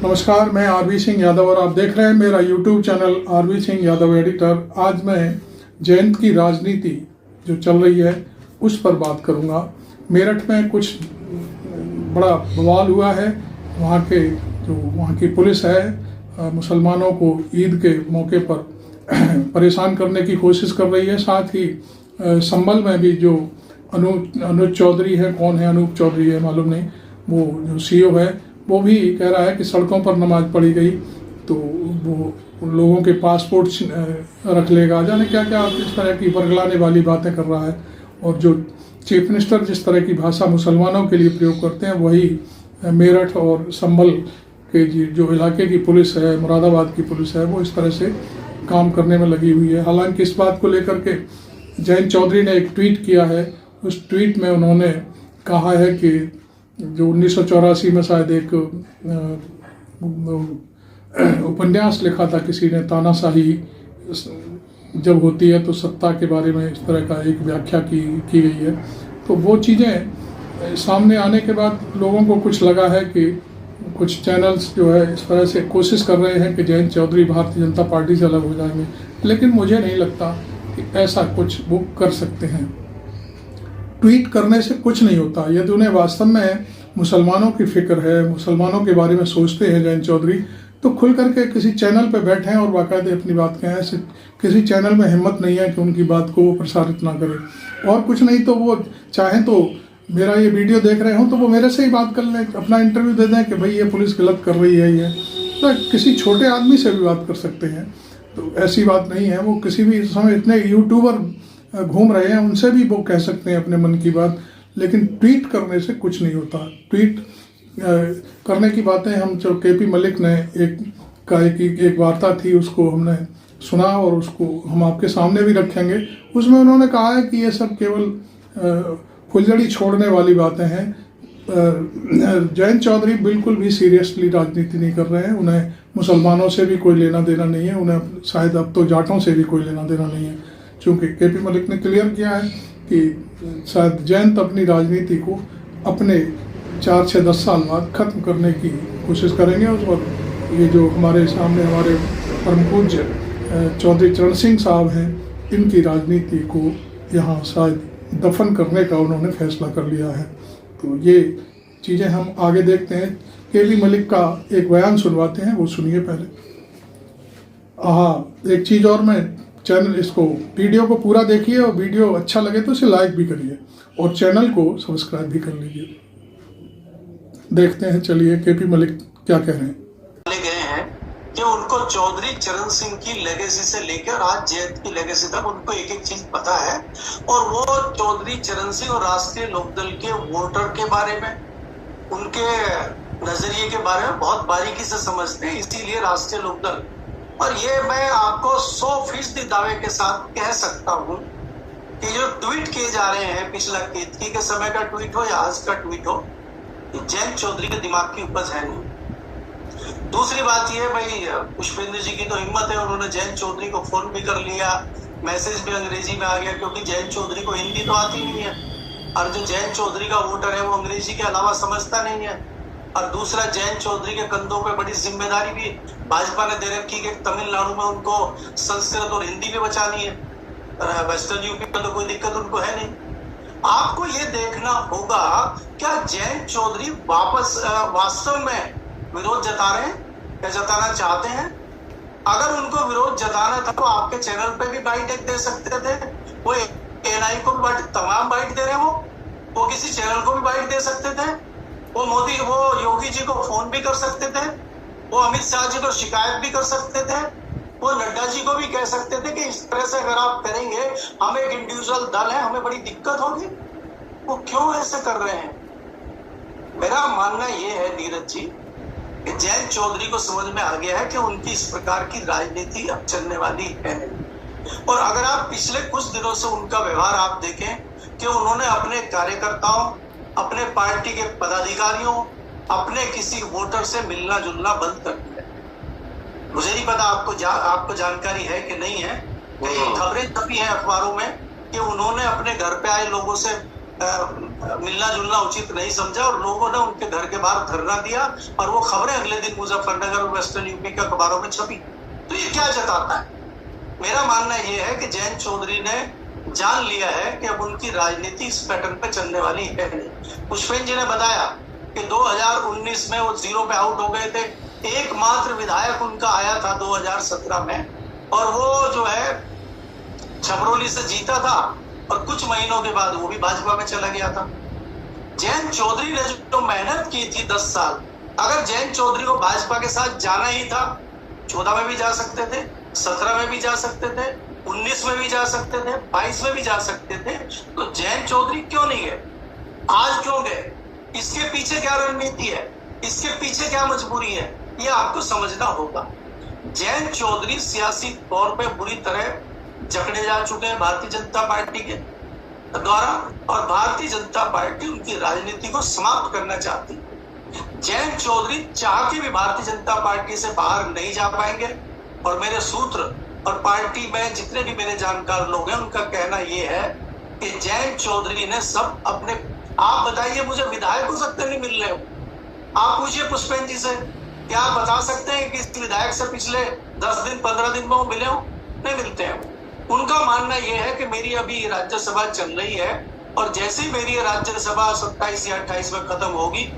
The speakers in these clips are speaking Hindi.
नमस्कार, मैं आरवी सिंह यादव और आप देख रहे हैं मेरा YouTube channel RV Singh Yadav editor. आज मैं जयंत की राजनीति जो चल रही है उस पर बात करूंगा। मेरठ में कुछ बड़ा बवाल हुआ है। वहाँ की पुलिस है मुसलमानों को ईद के मौके पर परेशान करने की कोशिश कर रही है। साथ ही संभल में भी जो अनूप चौधरी है, कौन है अनूप चौधरी है मालूम नहीं, वो जो सीईओ है वो भी कह रहा है कि सड़कों पर नमाज पढ़ी गई तो वो लोगों के पासपोर्ट रख लेगा, जाने क्या क्या इस तरह की बरगलाने वाली बातें कर रहा है। और जो चीफ मिनिस्टर जिस तरह की भाषा मुसलमानों के लिए प्रयोग करते हैं वही मेरठ और संभल के जो इलाके की पुलिस है, मुरादाबाद की पुलिस है, वो इस तरह से काम करने में लगी हुई है। हालांकि इस बात को लेकर के जयंत चौधरी ने एक ट्वीट किया है। उस ट्वीट में उन्होंने कहा है कि जो 1984 में शायद एक उपन्यास लिखा था किसी ने, तानाशाही जब होती है तो सत्ता के बारे में इस तरह का एक व्याख्या की गई है। तो वो चीज़ें सामने आने के बाद लोगों को कुछ लगा है कि कुछ चैनल्स जो है इस तरह से कोशिश कर रहे हैं कि जयंत चौधरी भारतीय जनता पार्टी से अलग हो जाएंगे, लेकिन मुझे नहीं लगता कि ऐसा कुछ वो कर सकते हैं। ट्वीट करने से कुछ नहीं होता। यदि उन्हें वास्तव में मुसलमानों की फिक्र है, मुसलमानों के बारे में सोचते हैं जयंत चौधरी, तो खुल करके किसी चैनल पर बैठें और बाकायदे अपनी बात कहें। ऐसे किसी चैनल में हिम्मत नहीं है कि उनकी बात को वो प्रसारित ना करें। और कुछ नहीं तो वो चाहें तो मेरा ये वीडियो देख रहे हो तो वो मेरे से ही बात कर लें, अपना इंटरव्यू दे दें कि भाई ये पुलिस गलत कर रही है। ये तो किसी छोटे आदमी से भी बात कर सकते हैं, तो ऐसी बात नहीं है। वो किसी भी समय इतने यूट्यूबर घूम रहे हैं, उनसे भी वो कह सकते हैं अपने मन की बात, लेकिन ट्वीट करने से कुछ नहीं होता। ट्वीट करने की बातें हम जो केपी मलिक ने एक वार्ता थी उसको हमने सुना और उसको हम आपके सामने भी रखेंगे। उसमें उन्होंने कहा है कि ये सब केवल फुलझड़ी छोड़ने वाली बातें हैं। जयंत चौधरी बिल्कुल भी सीरियसली राजनीति नहीं कर रहे हैं। उन्हें मुसलमानों से भी कोई लेना देना नहीं है, उन्हें शायद अब तो जाटों से भी कोई लेना देना नहीं है, क्योंकि केपी मलिक ने क्लियर किया है कि शायद जयंत अपनी राजनीति को अपने 4 से 10 साल बाद खत्म करने की कोशिश करेंगे। और ये जो हमारे सामने हमारे परम पूज्य चौधरी चरण सिंह साहब हैं, इनकी राजनीति को यहाँ शायद दफन करने का उन्होंने फैसला कर लिया है। तो ये चीज़ें हम आगे देखते हैं। केपी मलिक का एक बयान सुनवाते हैं, वो सुनिए पहले। एक चीज़ और, मैं चैनल इसको वीडियो को पूरा देखिए और वीडियो अच्छा लगे तो इसे लाइक भी करिए और चैनल को सब्सक्राइब भी कर लीजिए। देखते हैं, चलिए केपी मलिक क्या कह रहे हैं। गए हैं कि उनको चौधरी चरण सिंह की लेगेसी से लेकर आज जयंत की लेगेसी तक उनको एक एक चीज पता है, और वो चौधरी चरण सिंह और राष्ट्रीय लोकदल के वोटर के बारे में, उनके नजरिए के बारे में बहुत बारीकी से समझते हैं। इसीलिए राष्ट्रीय लोकदल, और ये मैं आपको 100% दावे के साथ कह सकता हूं कि जो ट्वीट किए जा रहे हैं, पिछला केतकी के समय का ट्वीट हो या आज का ट्वीट हो, जयंत चौधरी के दिमाग की उपज है नहीं। दूसरी बात ये, भाई पुष्पेंद्र जी की तो हिम्मत है, उन्होंने जयंत चौधरी को फोन भी कर लिया, मैसेज भी अंग्रेजी में आ गया, क्योंकि जयंत चौधरी को हिंदी तो आती नहीं है, और जो जयंत चौधरी का वोटर है वो अंग्रेजी के अलावा समझता नहीं है। और दूसरा, जयंत चौधरी के कंधों पे बड़ी जिम्मेदारी भी भाजपा ने दे रखी कि तमिलनाडु में उनको संस्कृत और हिंदी भी बचानी है, वेस्टर्न यूपी में तो कोई दिक्कत उनको है नहीं। आपको ये देखना होगा, क्या जयंत चौधरी वास्तव में विरोध जता रहे हैं या जताना चाहते हैं? अगर उनको विरोध जताना था तो आपके चैनल पे भी बाइट एक दे सकते थे। वो एएनआई को भी तमाम बाइट दे रहे हैं, वो किसी चैनल को भी बाइट दे सकते थे, वो योगी जी को फोन भी कर सकते थे, वो अमित शाह जी को शिकायत भी कर सकते थे, वो नड्डा जी को भी कह सकते थे कि इस तरह से अगर आप करेंगे, हम एक इंडिविजुअल दल है, हमें बड़ी दिक्कत होगी। वो क्यों ऐसे कर रहे हैं? मेरा मानना ये है नीरज जी कि जयंत चौधरी को समझ में आ गया है कि उनकी इस प्रकार की राजनीति अब चलने वाली है। और अगर आप पिछले कुछ दिनों से उनका व्यवहार आप देखें कि उन्होंने अपने कार्यकर्ताओं, अपने पार्टी के पदाधिकारियों, अपने किसी वोटर से मिलना जुलना बंद कर दिया। मुझे नहीं पता आपको जानकारी है कि नहीं है, कई खबरें छपी हैं अखबारों में कि उन्होंने अपने घर पे आए लोगों से मिलना जुलना उचित नहीं समझा और लोगों ने उनके घर के बाहर धरना दिया और वो खबरें अगले दिन मुजफ्फरनगर और वेस्टर्न यूपी के अखबारों में छपी। तो ये क्या जताता है? मेरा मानना ये है कि जयंत चौधरी ने जान लिया है कि अब उनकी राजनीति इस पैटर्न पे चलने वाली है नहीं। पुष्पेंद्र जी ने बताया कि 2019 में वो 0 पे आउट हो गए थे। एकमात्र विधायक उनका आया था 2017 में और वो जो है छबरौली से जीता था और कुछ महीनों के बाद वो भी भाजपा में चला गया था। जयंत चौधरी ने जो मेहनत की थी 10 साल, अगर जयंत चौधरी को भाजपा के साथ जाना ही था, 14 में भी जा सकते थे, 17 में भी जा सकते थे, 19 में भी जा सकते थे, 22 में भी जा सकते थे, तो जयंत चौधरी क्यों नहीं गए? आज क्यों गए? इसके पीछे क्या रणनीति है? इसके पीछे क्या मजबूरी है? ये आपको समझना होगा। जयंत चौधरी सियासी तौर पे बुरी तरह जकड़े जा चुके हैं भारतीय जनता पार्टी के द्वारा और भारतीय जनता पार्टी उनकी राजनीति को समाप्त करना चाहती है। जयंत चौधरी चाह के भी भारतीय जनता पार्टी से बाहर नहीं जा पाएंगे और मेरे सूत्र और पार्टी में जितने भी मेरे जानकार लोग हैं उनका कहना यह है कि जयंत चौधरी ने सब अपने, आप बताइए मुझे विधायकों से नहीं मिल रहे हो? आप पूछिए पुष्पेंद्र जी से, क्या आप बता सकते हैं कि इस विधायक से पिछले 10 दिन 15 दिन में वो मिले हो? नहीं मिलते हैं। उनका मानना यह है कि मेरी अभी राज्यसभा चल रही है और जैसे ही मेरी राज्यसभा 27 या 28 में खत्म होगी,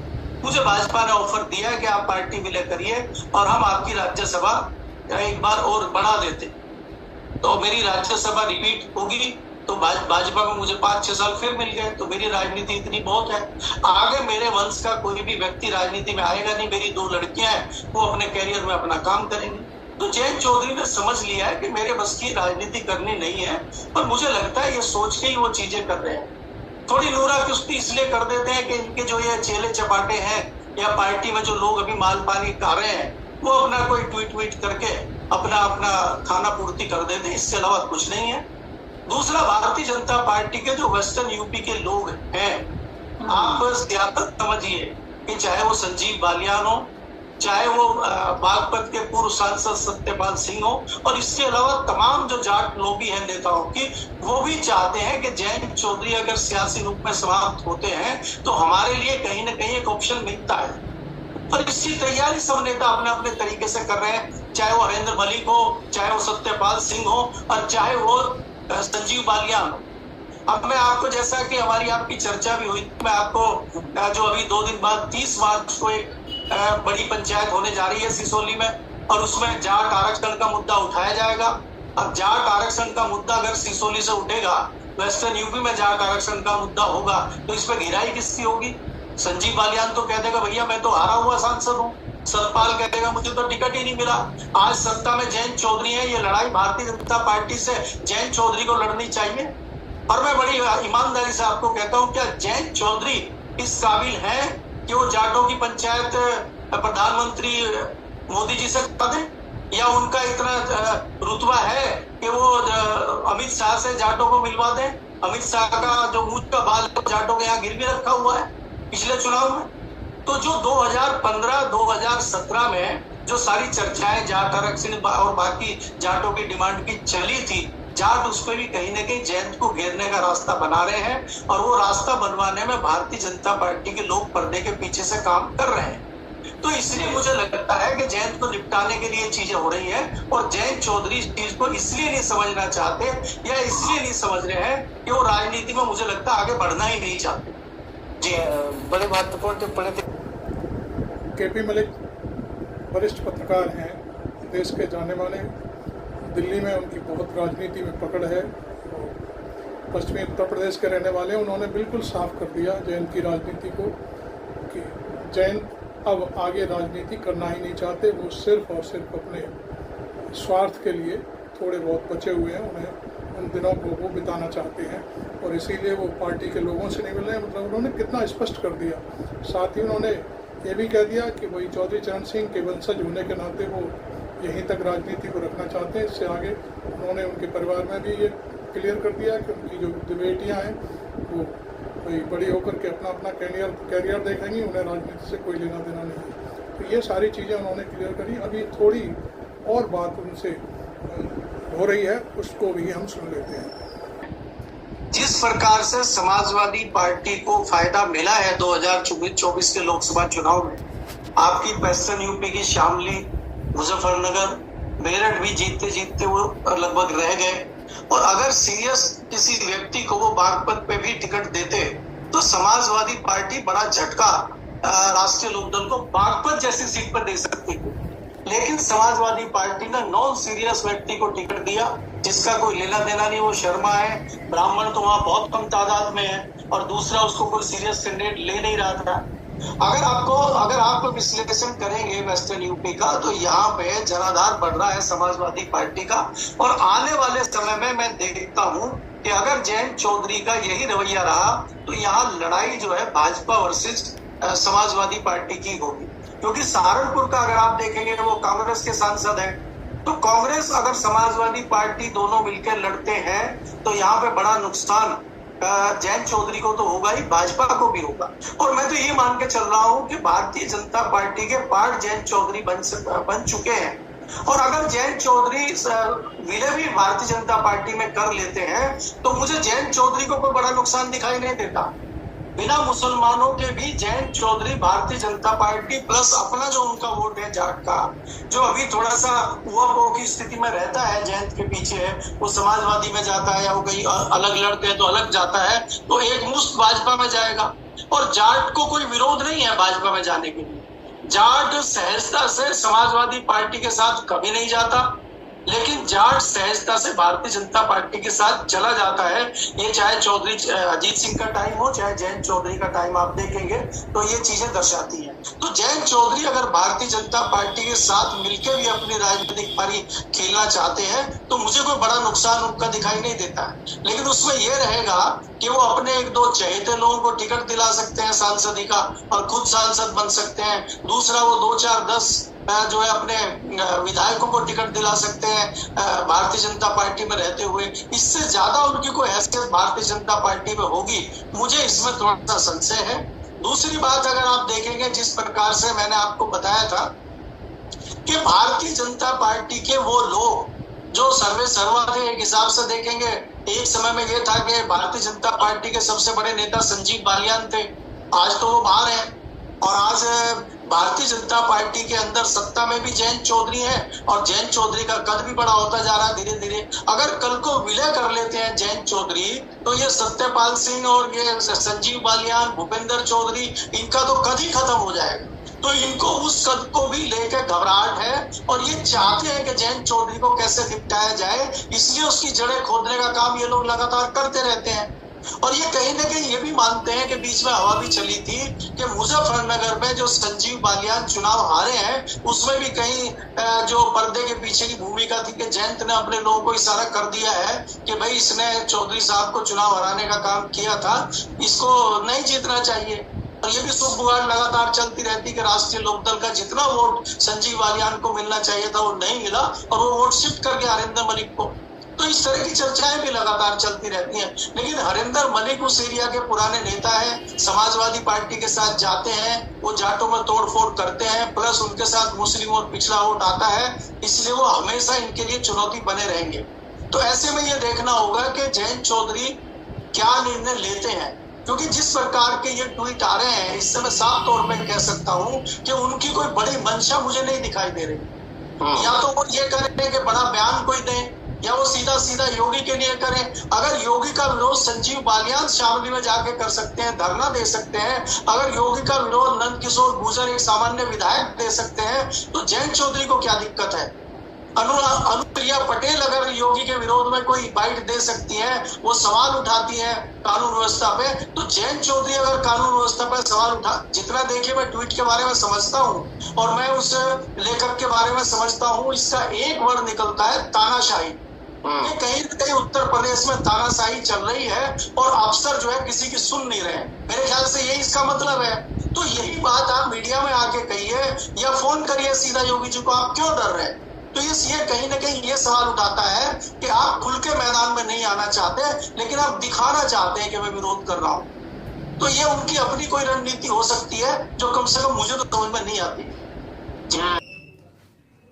मुझे भाजपा ने ऑफर दिया है कि आप पार्टी विलय करिए और हम आपकी राज्यसभा एक बार और बढ़ा देते, तो मेरी राज्यसभा रिपीट होगी, तो भाजपा में मुझे 5-6 साल फिर मिल गए, तो मेरी राजनीति इतनी बहुत है। आगे मेरे वंश का कोई भी व्यक्ति राजनीति में आएगा नहीं। मेरी 2 लड़कियां हैं, वो अपने कैरियर में अपना काम करेंगी। तो जयंत चौधरी ने समझ लिया है कि मेरे बस की राजनीति करनी नहीं है और मुझे लगता है ये सोच के ही वो चीजें कर रहे हैं। थोड़ी नूरा कुश्ती इसलिए कर देते हैं कि इनके जो ये चेले चपाटे हैं या पार्टी में जो लोग अभी माल पानी खा रहे हैं, वो अपना कोई ट्वीट करके अपना खाना पूर्ति कर देते हैं, इससे अलावा कुछ नहीं है। दूसरा, भारतीय जनता पार्टी के जो वेस्टर्न यूपी के लोग हैं, आप सियासत समझिए कि चाहे वो संजीव बालियान हो, चाहे वो बागपत के पूर्व सांसद सत्यपाल सिंह हो और इसके अलावा तमाम जो जाट लोबी है नेताओं की, वो भी चाहते हैं कि जयंत चौधरी अगर सियासी रूप में समाप्त होते हैं तो हमारे लिए कहीं ना कहीं एक ऑप्शन मिलता है और इसकी तैयारी सब नेता अपने अपने तरीके से कर रहे हैं, चाहे वो हरेंद्र मलिक हो, चाहे वो सत्यपाल सिंह हो और चाहे वो संजीव बालियान हो। अब मैं आपको, जैसा कि हमारी आपकी चर्चा भी हुई, मैं आपको जो अभी 2 दिन बाद 30 मार्च को एक बड़ी पंचायत होने जा रही है सिसोली में और उसमें जाट आरक्षण का मुद्दा उठाया जाएगा। अब जाट आरक्षण का मुद्दा अगर सिसोली से उठेगा, वेस्टर्न यूपी में जाट आरक्षण का मुद्दा होगा, तो इस पर घिराई किसकी होगी? संजीव बालियान तो कह देगा भैया मैं तो हारा हुआ सांसद हूँ, सतपाल कह देगा मुझे तो टिकट ही नहीं मिला। आज सत्ता में जयंत चौधरी है, ये लड़ाई भारतीय जनता पार्टी से जयंत चौधरी को लड़नी चाहिए। और मैं बड़ी ईमानदारी से आपको कहता हूँ, क्या जयंत चौधरी इस काबिल है कि वो जाटों की पंचायत प्रधानमंत्री मोदी जी से करा दें, या उनका इतना रुतबा है कि वो अमित शाह से जाटों को मिलवा दें? अमित शाह का जो मूंछ का बाल जाटों के यहाँ गिरवी रखा हुआ है पिछले चुनाव में। तो जो 2015-2017 में जो सारी चर्चाएं जाट आरक्षण और बाकी जाटों की डिमांड की चली थी, जाट उस पर भी कहीं ना कहीं जयंत को घेरने का रास्ता बना रहे हैं और वो रास्ता बनवाने में भारतीय जनता पार्टी के लोग पर्दे के पीछे से काम कर रहे हैं। तो इसलिए मुझे लगता है कि जयंत को निपटाने के लिए चीजें हो रही हैं और जयंत चौधरी इस चीज को इसलिए नहीं समझना चाहते या इसलिए नहीं समझ रहे हैं कि वो राजनीति में, मुझे लगता है, आगे बढ़ना ही नहीं चाहते। जी, बड़े महत्वपूर्ण टिप्पणी। केपी मलिक वरिष्ठ पत्रकार हैं, देश के जाने माने, दिल्ली में उनकी बहुत राजनीति में पकड़ है, पश्चिमी उत्तर प्रदेश के रहने वाले। उन्होंने बिल्कुल साफ कर दिया जयंत की राजनीति को कि जयंत अब आगे राजनीति करना ही नहीं चाहते। वो सिर्फ और सिर्फ अपने स्वार्थ के लिए थोड़े बहुत बचे हुए हैं, उन्हें उन दिनों को वो बिताना चाहते हैं और इसीलिए वो पार्टी के लोगों से नहीं मिल रहे हैं। मतलब उन्होंने कितना स्पष्ट कर दिया। साथ ही उन्होंने ये भी कह दिया कि वही चौधरी चरण सिंह के वंशज होने के नाते वो यहीं तक राजनीति को रखना चाहते हैं, इससे आगे। उन्होंने उनके परिवार में भी ये क्लियर कर दिया कि उनकी जो बेटियां हैं वो कोई बड़ी होकर के अपना अपना कैरियर देखेंगी, उन्हें राजनीति से कोई लेना देना नहीं है। तो ये सारी चीज़ें उन्होंने क्लियर करी। अभी थोड़ी और बात उनसे हो रही है, उसको भी हम सुन लेते हैं। जिस प्रकार से समाजवादी पार्टी को फायदा मिला है 2024 के लोकसभा चुनाव में, आपकी वेस्टर्न यूपी की शामली, मुजफ्फरनगर, मेरठ भी जीतते जीतते वो लगभग रह गए। और अगर सीरियस किसी व्यक्ति को वो बागपत पे भी टिकट देते तो समाजवादी पार्टी बड़ा झटका राष्ट्रीय लोकदल को बागपत जैसी सीट पर दे सकती थी। लेकिन समाजवादी पार्टी ने नॉन सीरियस व्यक्ति को टिकट दिया, जिसका कोई लेना देना नहीं, वो शर्मा है, ब्राह्मण तो वहां बहुत कम तादाद में है, और दूसरा उसको कोई सीरियस कैंडिडेट ले नहीं रहा था। अगर आप विश्लेषण करेंगे वेस्टर्न यूपी का, तो यहाँ पे जनाधार बढ़ रहा है समाजवादी पार्टी का। और आने वाले समय में मैं देखता हूँ कि अगर जयंत चौधरी का यही रवैया रहा तो यहाँ लड़ाई जो है भाजपा वर्सेस समाजवादी पार्टी की होगी। क्योंकि सहारनपुर का अगर आप देखेंगे वो कांग्रेस के सांसद हैं, तो कांग्रेस अगर समाजवादी पार्टी दोनों मिलकर लड़ते हैं तो यहाँ पे बड़ा नुकसान जयंत चौधरी को तो होगा ही, भाजपा को भी होगा। और मैं तो ये मान के चल रहा हूँ कि भारतीय जनता पार्टी के पार्ट जयंत चौधरी बन चुके हैं। और अगर जयंत चौधरी विलय भी भारतीय जनता पार्टी में कर लेते हैं तो मुझे जयंत चौधरी को कोई बड़ा नुकसान दिखाई नहीं देता। बिना मुसलमानों के भी जयंत चौधरी भारतीय जनता पार्टी प्लस अपना जो उनका वोट है जाट का, जो अभी थोड़ा सा उहापोह की स्थिति में रहता है, जयंत के पीछे वो समाजवादी में जाता है या वो कहीं अलग लड़ते हैं तो अलग जाता है, तो एक मुश्त भाजपा में जाएगा। और जाट को कोई विरोध नहीं है भाजपा में जाने के लिए। जाट सहजता से समाजवादी पार्टी के साथ कभी नहीं जाता, लेकिन जाट सहजता से भारतीय जनता पार्टी के साथ चला जाता है। ये चाहे चौधरी अजीत सिंह का टाइम हो, चाहे जयंत चौधरी का टाइम आप देखेंगे तो ये चीजें दर्शाती हैं। तो जयंत चौधरी अगर भारतीय जनता पार्टी के साथ मिलकर भी अपनी राजनीतिक पारी खेलना चाहते हैं तो मुझे कोई बड़ा नुकसान उनका दिखाई नहीं देता है। लेकिन उसमें यह रहेगा कि वो अपने एक दो चहेते लोगों को टिकट दिला सकते हैं सांसदी का और खुद सांसद बन सकते हैं। दूसरा, वो 2, 4, 10 जो है अपने विधायकों को टिकट दिला सकते हैं भारतीय जनता पार्टी में रहते हुए। इससे ज्यादा उनकी कोई हैसियत भारतीय जनता पार्टी में होगी, मुझे इसमें थोड़ा सा संशय है। दूसरी बात, अगर आप देखेंगे जिस प्रकार से मैंने आपको बताया था कि भारतीय जनता पार्टी के वो लोग जो सर्वे सर्वा थे, एक हिसाब से देखेंगे एक समय में ये था कि भारतीय जनता पार्टी के सबसे बड़े नेता संजीव बालियान थे, आज तो वो बाहर हैं। और आज भारतीय जनता पार्टी के अंदर सत्ता में भी जयंत चौधरी है और जयंत चौधरी का कद भी बड़ा होता जा रहा है धीरे धीरे। अगर कल को विलय कर लेते हैं जयंत चौधरी तो ये सत्यपाल सिंह और ये संजीव बालियान, भूपेंद्र चौधरी, इनका तो कद ही खत्म हो जाएगा। तो इनको उस कद को भी लेकर घबराहट है और ये चाहते हैं कि जयंत चौधरी को कैसे निपटाया जाए, इसलिए उसकी जड़ें खोदने का काम ये लोग लगातार करते रहते हैं। और ये कहीं ना कहीं ये भी मानते हैं कि बीच में हवा भी चली थी कि मुजफ्फरनगर में जो संजीव बालियान चुनाव हारे हैं उसमें भी कहीं जो पर्दे के पीछे की भूमिका थी कि जयंत ने अपने लोगों को इशारा कर दिया है कि भाई इसने चौधरी साहब को चुनाव हराने का काम किया था, इसको नहीं जीतना चाहिए। और ये भी सुबुगाड़ लगातार चलती रहती कि राष्ट्रीय लोकदल का जितना वोट संजीव बालियान को मिलना चाहिए था वो नहीं मिला और वो वोट शिफ्ट कर गया हरिंदर मलिक को। तो इस तरह की चर्चाएं भी लगातार चलती रहती हैं। लेकिन हरिंदर मलिक उस एरिया के पुराने नेता हैं, समाजवादी पार्टी के साथ जाते हैं, वो जाटों में तोड़फोड़ करते हैं, प्लस उनके साथ मुस्लिम और पिछड़ा वोट आता है, इसलिए वो हमेशा इनके लिए चुनौती बने रहेंगे। तो ऐसे में ये देखना होगा कि जयंत चौधरी क्या निर्णय लेते हैं, क्योंकि जिस प्रकार के ये ट्वीट आ रहे हैं इससे मैं साफ तौर पर कह सकता हूँ कि उनकी कोई बड़ी मंशा मुझे नहीं दिखाई दे रही। या तो वो ये करें कि बड़ा बयान कोई दें या वो सीधा सीधा योगी के लिए करें। अगर योगी का विरोध संजीव बालियान शामली में जाके कर सकते हैं, धरना दे सकते हैं, अगर योगी का विरोध नंद किशोर गुर्जर एक सामान्य विधायक दे सकते हैं, तो जयंत चौधरी को क्या दिक्कत है? अनुप्रिया पटेल अगर योगी के विरोध में कोई बाइट दे सकती है, वो सवाल उठाती है कानून व्यवस्था पे, तो जयंत चौधरी अगर कानून व्यवस्था पर सवाल उठा, जितना देखिए मैं ट्वीट के बारे में समझता हूँ और मैं उस लेखक के बारे में समझता हूँ, इसका एक वर्ड निकलता है तानाशाही। कहीं न कहीं उत्तर प्रदेश में तानाशाही चल रही है और अफसर जो है किसी की सुन नहीं रहे। मेरे ख्याल से यही इसका मतलब है। तो यही बात आप मीडिया में आके कहिए या फोन करिए सीधा योगी जी को, आप क्यों डर रहे हैं? तो ये कहीं ना कहीं ये सवाल उठाता है कि आप खुल के मैदान में नहीं आना चाहते, लेकिन आप दिखाना चाहते हैं कि मैं विरोध कर रहा हूँ। तो ये उनकी अपनी कोई रणनीति हो सकती है जो कम से कम मुझे तो समझ में नहीं आती।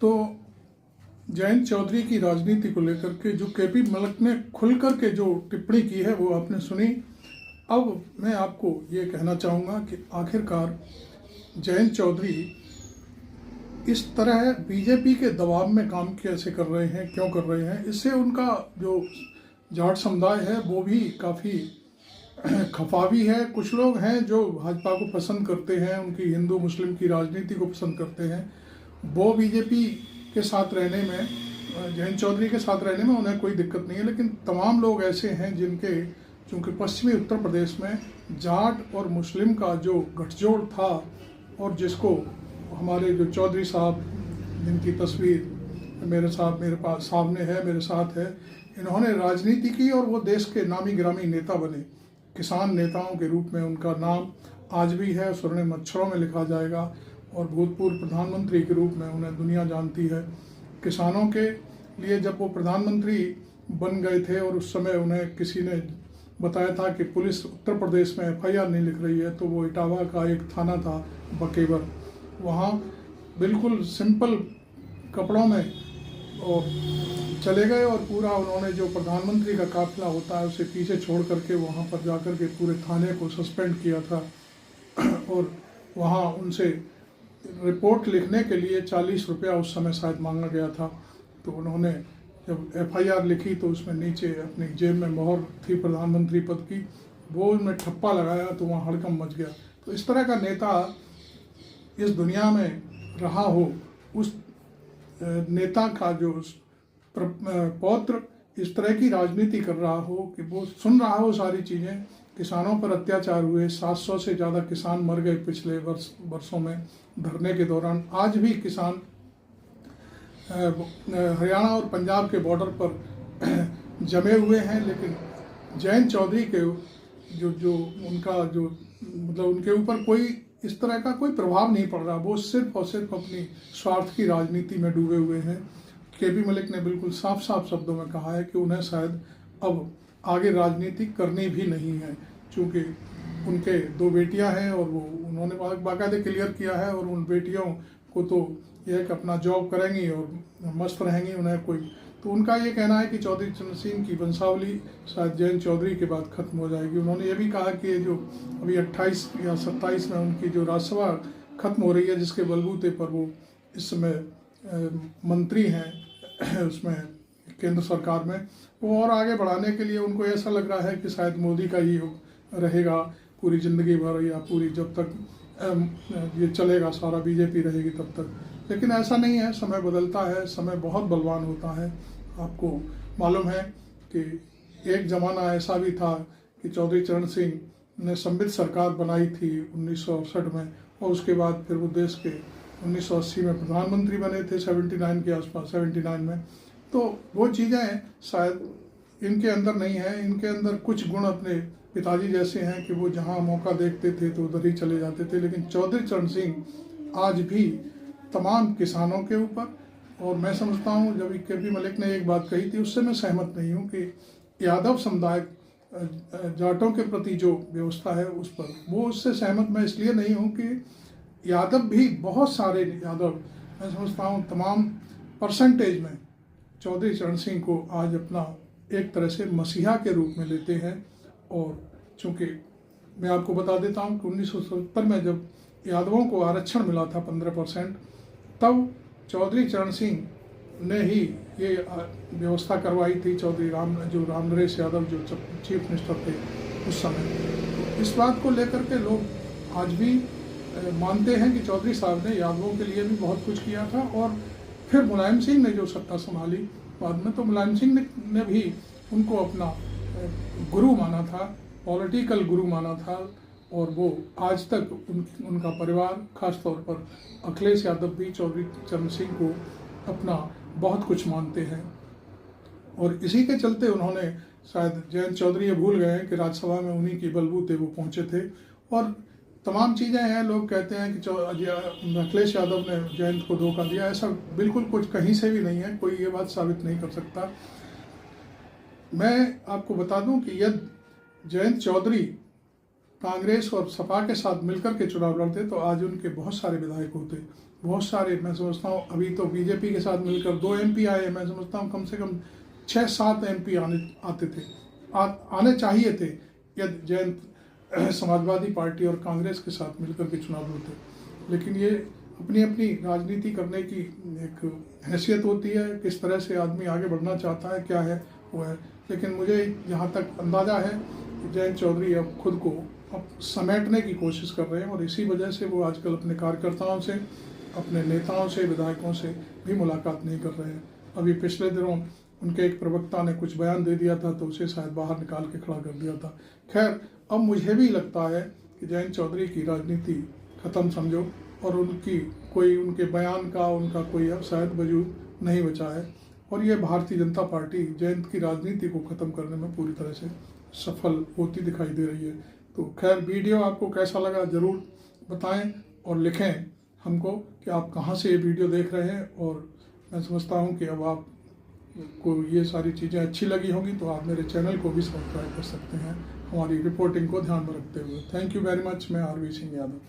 तो जयंत चौधरी की राजनीति को लेकर के जो केपी मलिक ने खुल कर के जो टिप्पणी की है वो आपने सुनी। अब मैं आपको ये कहना चाहूँगा कि आखिरकार जयंत चौधरी इस तरह बीजेपी के दबाव में काम कैसे कर रहे हैं, क्यों कर रहे हैं। इससे उनका जो जाट समुदाय है वो भी काफ़ी खफा भी है। कुछ लोग हैं जो भाजपा को पसंद करते हैं, उनकी हिंदू मुस्लिम की राजनीति को पसंद करते हैं। वो बीजेपी के साथ रहने में, जयंत चौधरी के साथ रहने में उन्हें कोई दिक्कत नहीं है, लेकिन तमाम लोग ऐसे हैं जिनके, चूँकि पश्चिमी उत्तर प्रदेश में जाट और मुस्लिम का जो गठजोड़ था और जिसको हमारे जो चौधरी साहब, जिनकी तस्वीर मेरे पास सामने है, मेरे साथ है, इन्होंने राजनीति की और वो देश के नामी गिरामी नेता बने। किसान नेताओं के रूप में उनका नाम आज भी है, स्वर्णिम अक्षरों में लिखा जाएगा, और भूतपूर्व प्रधानमंत्री के रूप में उन्हें दुनिया जानती है। किसानों के लिए जब वो प्रधानमंत्री बन गए थे और उस समय उन्हें किसी ने बताया था कि पुलिस उत्तर प्रदेश में FIR नहीं लिख रही है, तो वो इटावा का एक थाना था बकेवर, वहाँ बिल्कुल सिंपल कपड़ों में और चले गए और पूरा उन्होंने जो प्रधानमंत्री का काफिला होता है उसे पीछे छोड़ करके वहाँ पर जाकर के पूरे थाने को सस्पेंड किया था। और वहाँ उनसे रिपोर्ट लिखने के लिए 40 रुपया उस समय शायद मांगा गया था। तो उन्होंने जब FIR लिखी तो उसमें नीचे अपनी जेब में मोहर थी प्रधानमंत्री पद की, वो उनमें ठप्पा लगाया तो वहाँ हड़कंप मच गया। तो इस तरह का नेता इस दुनिया में रहा हो, उस नेता का जो पौत्र इस तरह की राजनीति कर रहा हो कि वो सुन रहा हो सारी चीज़ें। किसानों पर अत्याचार हुए, 700 से ज़्यादा किसान मर गए पिछले वर्षों में धरने के दौरान। आज भी किसान हरियाणा और पंजाब के बॉर्डर पर जमे हुए हैं, लेकिन जयंत चौधरी के जो उनका जो मतलब उनके ऊपर कोई इस तरह का कोई प्रभाव नहीं पड़ रहा। वो सिर्फ और सिर्फ अपनी स्वार्थ की राजनीति में डूबे हुए हैं। केपी मलिक ने बिल्कुल साफ साफ शब्दों में कहा है कि उन्हें शायद अब आगे राजनीति करनी भी नहीं है, क्योंकि उनके 2 बेटियां हैं और वो उन्होंने बाकायदे क्लियर किया है। और उन बेटियों को तो यह कि अपना जॉब करेंगी और मस्त रहेंगी, उन्हें कोई, तो उनका ये कहना है कि चौधरी चरण सिंह की वंशावली शायद जयंत चौधरी के बाद खत्म हो जाएगी। उन्होंने ये भी कहा कि जो अभी 28 या 27 में उनकी जो राज्यसभा खत्म हो रही है, जिसके बलबूते पर वो इस समय मंत्री हैं उसमें केंद्र सरकार में, वो और आगे बढ़ाने के लिए उनको ऐसा लग रहा है कि शायद मोदी का ही रहेगा पूरी ज़िंदगी भर, या पूरी जब तक ये चलेगा सारा बीजेपी रहेगी तब तक। लेकिन ऐसा नहीं है, समय बदलता है, समय बहुत बलवान होता है। आपको मालूम है कि एक ज़माना ऐसा भी था कि चौधरी चरण सिंह ने संबित सरकार बनाई थी 1968 में, और उसके बाद फिर वो देश के 1980 में प्रधानमंत्री बने थे, 79 के आसपास, 79 में। तो वो चीज़ें शायद इनके अंदर नहीं है। इनके अंदर कुछ गुण अपने पिताजी जैसे हैं कि वो जहाँ मौका देखते थे तो उधर ही चले जाते थे। लेकिन चौधरी चरण सिंह आज भी तमाम किसानों के ऊपर, और मैं समझता हूँ जब केपी मलिक ने एक बात कही थी उससे मैं सहमत नहीं हूँ कि यादव समुदाय जाटों के प्रति जो व्यवस्था है उस पर, वो उससे सहमत मैं इसलिए नहीं हूँ कि यादव भी बहुत सारे यादव, मैं समझता हूँ तमाम परसेंटेज में चौधरी चरण सिंह को आज अपना एक तरह से मसीहा के रूप में लेते हैं। और चूँकि मैं आपको बता देता हूँ कि 1970 में जब यादवों को आरक्षण मिला था 15%, तब चौधरी चरण सिंह ने ही ये व्यवस्था करवाई थी। चौधरी राम नरेश यादव जो चीफ मिनिस्टर थे उस समय, इस बात को लेकर के लोग आज भी मानते हैं कि चौधरी साहब ने यादवों के लिए भी बहुत कुछ किया था। और फिर मुलायम सिंह ने जो सत्ता संभाली बाद में, तो मुलायम सिंह ने भी उनको अपना गुरु माना था, पॉलिटिकल गुरु माना था। और वो आज तक उनका परिवार, खासतौर पर अखिलेश यादव भी चौधरी चरण सिंह को अपना बहुत कुछ मानते हैं। और इसी के चलते उन्होंने शायद जयंत चौधरी ये भूल गए हैं कि राज्यसभा में उन्हीं की बलबूते वो पहुंचे थे। और तमाम चीज़ें हैं, लोग कहते हैं कि अखिलेश यादव ने जयंत को धोखा दिया, ऐसा बिल्कुल कुछ कहीं से भी नहीं है, कोई ये बात साबित नहीं कर सकता। मैं आपको बता दूं कि यदि जयंत चौधरी कांग्रेस और सपा के साथ मिलकर के चुनाव लड़ते तो आज उनके बहुत सारे विधायक होते, बहुत सारे। मैं समझता हूँ अभी तो बीजेपी के साथ मिलकर 2 MP आए, मैं समझता हूँ कम से कम 6-7 MP आते थे, आने चाहिए थे यदि जयंत समाजवादी पार्टी और कांग्रेस के साथ मिलकर के चुनाव लड़ते। लेकिन ये अपनी अपनी राजनीति करने की एक हैसियत होती है, किस तरह से आदमी आगे बढ़ना चाहता है, क्या है वो है। लेकिन मुझे यहाँ तक अंदाज़ा है कि जयंत चौधरी अब खुद को अब समेटने की कोशिश कर रहे हैं और इसी वजह से वो आजकल अपने कार्यकर्ताओं से, अपने नेताओं से, विधायकों से भी मुलाकात नहीं कर रहे हैं। अभी पिछले दिनों उनके एक प्रवक्ता ने कुछ बयान दे दिया था तो उसे शायद बाहर निकाल के खड़ा कर दिया था। खैर, अब मुझे भी लगता है कि जयंत चौधरी की राजनीति ख़त्म समझो और उनके बयान का उनका कोई अब शायद वजूद नहीं बचा है और ये भारतीय जनता पार्टी जयंत की राजनीति को ख़त्म करने में पूरी तरह से सफल होती दिखाई दे रही है। तो खैर, वीडियो आपको कैसा लगा ज़रूर बताएं और लिखें हमको कि आप कहाँ से ये वीडियो देख रहे हैं। और मैं समझता हूँ कि अब आप को ये सारी चीज़ें अच्छी लगी होंगी तो आप मेरे चैनल को भी सब्सक्राइब कर सकते हैं हमारी रिपोर्टिंग को ध्यान में रखते हुए। Thank you very much. मैं आरवी सिंह यादव।